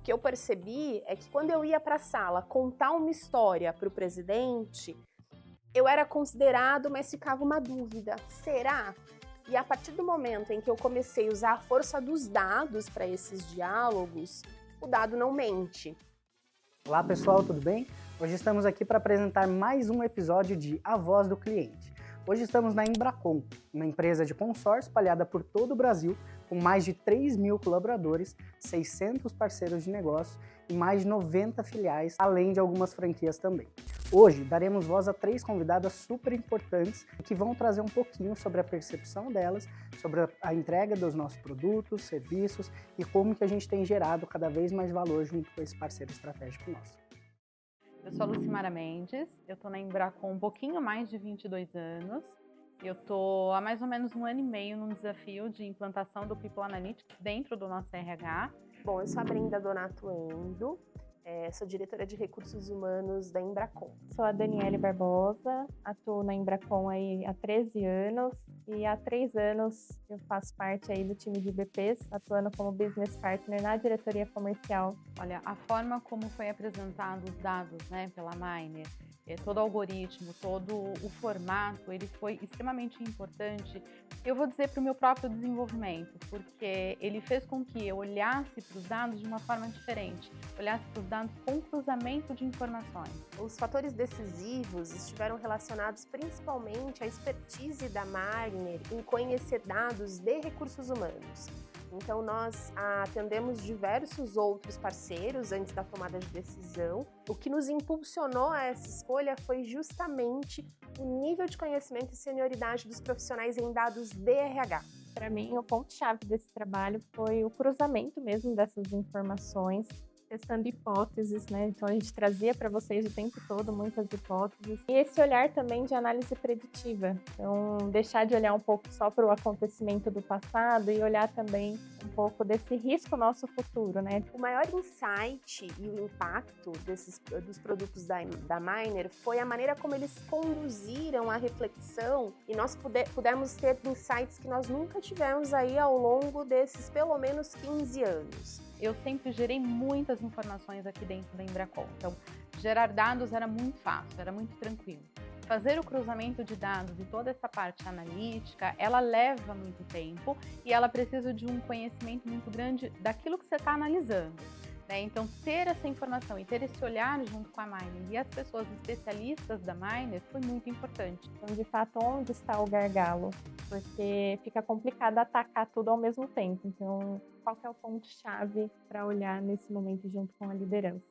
que eu percebi é que quando eu ia para a sala contar uma história para o presidente, eu era considerado, mas ficava uma dúvida, será? E a partir do momento em que eu comecei a usar a força dos dados para esses diálogos, o dado não mente. Olá pessoal, tudo bem? Hoje estamos aqui para apresentar mais um episódio de A Voz do Cliente. Hoje estamos na Embracon, uma empresa de consórcio espalhada por todo o Brasil, com mais de 3 mil colaboradores, 600 parceiros de negócio e mais de 90 filiais, além de algumas franquias também. Hoje daremos voz a 3 convidadas super importantes que vão trazer um pouquinho sobre a percepção delas, sobre a entrega dos nossos produtos, serviços e como que a gente tem gerado cada vez mais valor junto com esse parceiro estratégico nosso. Eu sou a Lucimara Mendes, eu estou na Embracon um pouquinho mais de 22 anos. Eu estou há mais ou menos 1 ano e meio num desafio de implantação do People Analytics dentro do nosso RH. Bom, eu sou a Brenda Donato Endo, sou diretora de recursos humanos da Embracon. Sou a Daniele Barbosa, atuo na Embracon aí há 13 anos e há 3 anos eu faço parte aí do time de BPs, atuando como Business Partner na diretoria comercial. Olha, a forma como foi apresentado os dados, pela Miner, todo o algoritmo, todo o formato, ele foi extremamente importante, eu vou dizer, para o meu próprio desenvolvimento, porque ele fez com que eu olhasse para os dados de uma forma diferente, olhasse para os dados com cruzamento de informações. Os fatores decisivos estiveram relacionados principalmente à expertise da Miner em conhecer dados de recursos humanos. Então, nós atendemos diversos outros parceiros antes da tomada de decisão. O que nos impulsionou a essa escolha foi justamente o nível de conhecimento e senioridade dos profissionais em dados de RH. Para mim, o ponto-chave desse trabalho foi o cruzamento mesmo dessas informações, testando hipóteses, Então a gente trazia para vocês o tempo todo muitas hipóteses. E esse olhar também de análise preditiva. Então, deixar de olhar um pouco só para o acontecimento do passado e olhar também um pouco desse risco nosso futuro, O maior insight e o impacto dos produtos da Miner foi a maneira como eles conduziram a reflexão e nós pudemos ter insights que nós nunca tivemos aí ao longo desses pelo menos 15 anos. Eu sempre gerei muitas informações aqui dentro da Embracon, então gerar dados era muito fácil, era muito tranquilo. Fazer o cruzamento de dados e toda essa parte analítica, ela leva muito tempo e ela precisa de um conhecimento muito grande daquilo que você está analisando. Então, ter essa informação e ter esse olhar junto com a Miner e as pessoas especialistas da Miner foi muito importante. Então, de fato, onde está o gargalo? Porque fica complicado atacar tudo ao mesmo tempo. Então, qual que é o ponto-chave para olhar nesse momento junto com a liderança?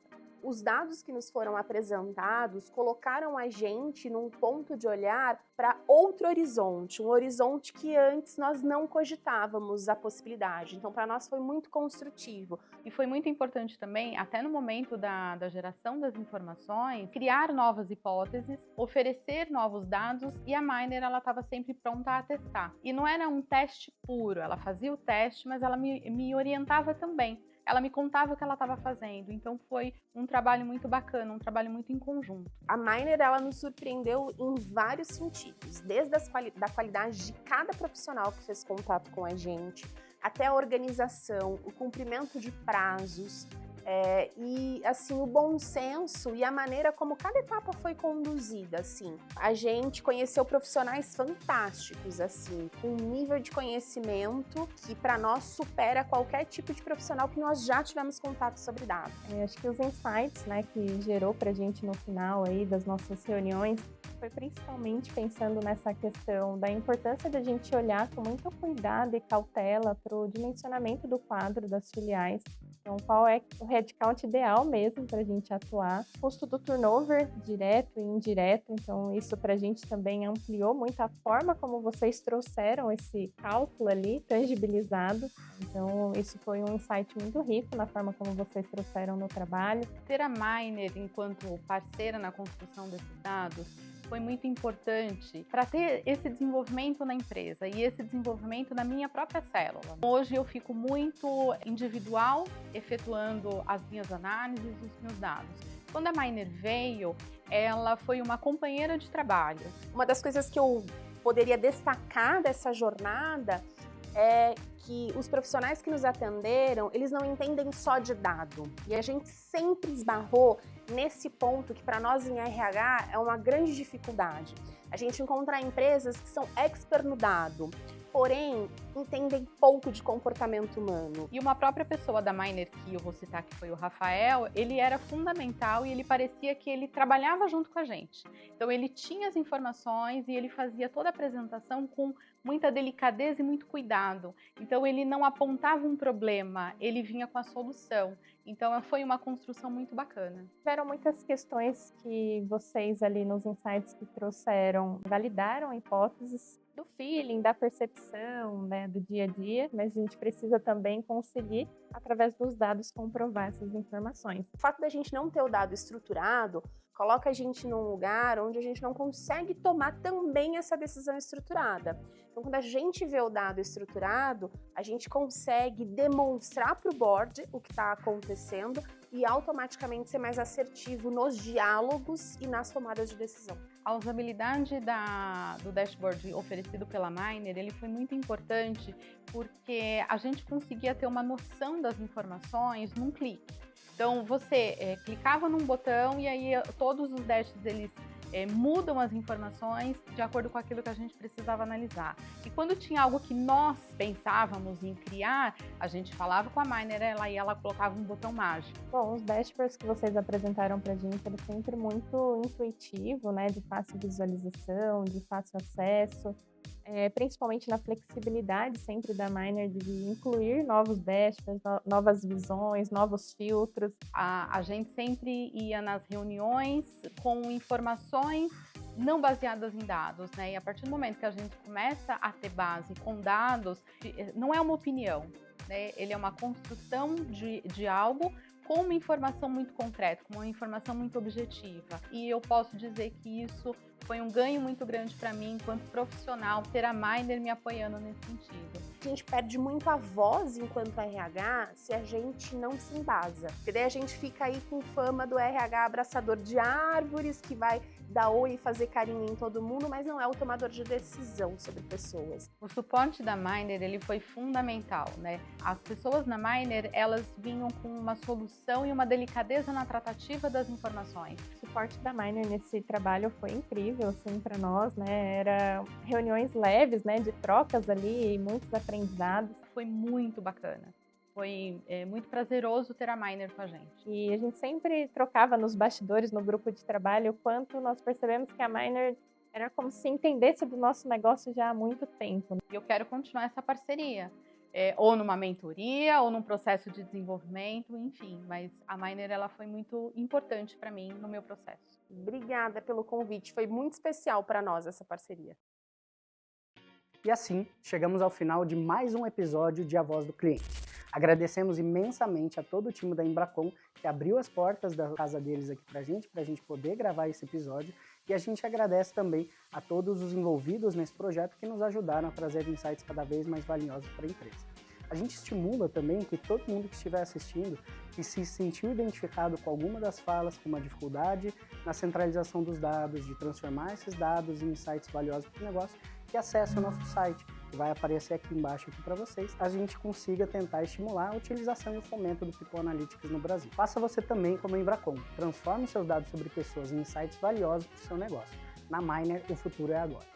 Os dados que nos foram apresentados colocaram a gente num ponto de olhar para outro horizonte, um horizonte que antes nós não cogitávamos a possibilidade. Então, para nós foi muito construtivo. E foi muito importante também, até no momento da geração das informações, criar novas hipóteses, oferecer novos dados e a Miner estava sempre pronta a testar. E não era um teste puro, ela fazia o teste, mas ela me orientava também. Ela me contava o que ela estava fazendo, então foi um trabalho muito bacana, um trabalho muito em conjunto. A Miner, ela nos surpreendeu em vários sentidos, desde da qualidade de cada profissional que fez contato com a gente, até a organização, o cumprimento de prazos, e assim o bom senso e a maneira como cada etapa foi conduzida, assim. A gente conheceu profissionais fantásticos, assim, com um nível de conhecimento que para nós supera qualquer tipo de profissional que nós já tivemos contato sobre dados. Acho que os insights, que gerou pra gente no final aí das nossas reuniões foi principalmente pensando nessa questão da importância da gente olhar com muito cuidado e cautela para o dimensionamento do quadro das filiais. Então, qual é o headcount ideal mesmo para a gente atuar? Custo do turnover, direto e indireto. Então, isso para a gente também ampliou muito a forma como vocês trouxeram esse cálculo ali, tangibilizado. Então, isso foi um insight muito rico na forma como vocês trouxeram no trabalho. Ter a Miner enquanto parceira na construção desses dados foi muito importante para ter esse desenvolvimento na empresa e esse desenvolvimento na minha própria célula. Hoje eu fico muito individual, efetuando as minhas análises, os meus dados. Quando a Miner veio, ela foi uma companheira de trabalho. Uma das coisas que eu poderia destacar dessa jornada é que os profissionais que nos atenderam, eles não entendem só de dado. E a gente sempre esbarrou nesse ponto que para nós em RH é uma grande dificuldade. A gente encontrar empresas que são expert no dado, porém entendem pouco de comportamento humano. E uma própria pessoa da Miner, que eu vou citar, que foi o Rafael, ele era fundamental e ele parecia que ele trabalhava junto com a gente. Então ele tinha as informações e ele fazia toda a apresentação com muita delicadeza e muito cuidado. Então ele não apontava um problema, ele vinha com a solução. Então foi uma construção muito bacana. Tiveram muitas questões que vocês ali nos insights que trouxeram validaram hipóteses do feeling, da percepção, né, do dia a dia, mas a gente precisa também conseguir, através dos dados, comprovar essas informações. O fato da gente não ter o dado estruturado coloca a gente num lugar onde a gente não consegue tomar também essa decisão estruturada. Então, quando a gente vê o dado estruturado, a gente consegue demonstrar para o board o que está acontecendo e automaticamente ser mais assertivo nos diálogos e nas tomadas de decisão. A usabilidade do dashboard oferecido pela Miner, ele foi muito importante porque a gente conseguia ter uma noção das informações num clique. Então, você clicava num botão e aí todos os dashes, eles mudam as informações de acordo com aquilo que a gente precisava analisar. E quando tinha algo que nós pensávamos em criar, a gente falava com a Miner e ela colocava um botão mágico. Bom, os dashboards que vocês apresentaram para a gente era sempre muito intuitivo, né, de fácil visualização, de fácil acesso. Principalmente na flexibilidade sempre da Miner de incluir novos dashboards, novas visões, novos filtros. A gente sempre ia nas reuniões com informações não baseadas em dados, né? E a partir do momento que a gente começa a ter base com dados, não é uma opinião, né? Ele é uma construção de algo com uma informação muito concreta, com uma informação muito objetiva. E eu posso dizer que isso foi um ganho muito grande para mim, enquanto profissional, ter a Miner me apoiando nesse sentido. A gente perde muito a voz enquanto RH se a gente não se embasa. Porque daí a gente fica aí com fama do RH abraçador de árvores, que vai dar oi e fazer carinho em todo mundo, mas não é o tomador de decisão sobre pessoas. O suporte da Miner, ele foi fundamental, né? As pessoas na Miner, elas vinham com uma solução e uma delicadeza na tratativa das informações. O suporte da Miner nesse trabalho foi incrível, assim, para nós, né? Era reuniões leves, né, de trocas ali, muitos aprendizados. Foi muito bacana. Foi muito prazeroso ter a Miner com a gente. E a gente sempre trocava nos bastidores, no grupo de trabalho, o quanto nós percebemos que a Miner era como se entendesse do nosso negócio já há muito tempo. E eu quero continuar essa parceria, ou numa mentoria, ou num processo de desenvolvimento, enfim. Mas a Miner, ela foi muito importante para mim no meu processo. Obrigada pelo convite, foi muito especial para nós essa parceria. E assim, chegamos ao final de mais um episódio de A Voz do Cliente. Agradecemos imensamente a todo o time da Embracon que abriu as portas da casa deles aqui pra gente poder gravar esse episódio. E a gente agradece também a todos os envolvidos nesse projeto que nos ajudaram a trazer insights cada vez mais valiosos para a empresa. A gente estimula também que todo mundo que estiver assistindo, que se sentiu identificado com alguma das falas, com uma dificuldade na centralização dos dados, de transformar esses dados em insights valiosos para o negócio, que acesse o nosso site, que vai aparecer aqui embaixo para vocês, a gente consiga tentar estimular a utilização e o fomento do People Analytics no Brasil. Faça você também como a Embracon. Transforme seus dados sobre pessoas em insights valiosos para o seu negócio. Na Miner, o futuro é agora.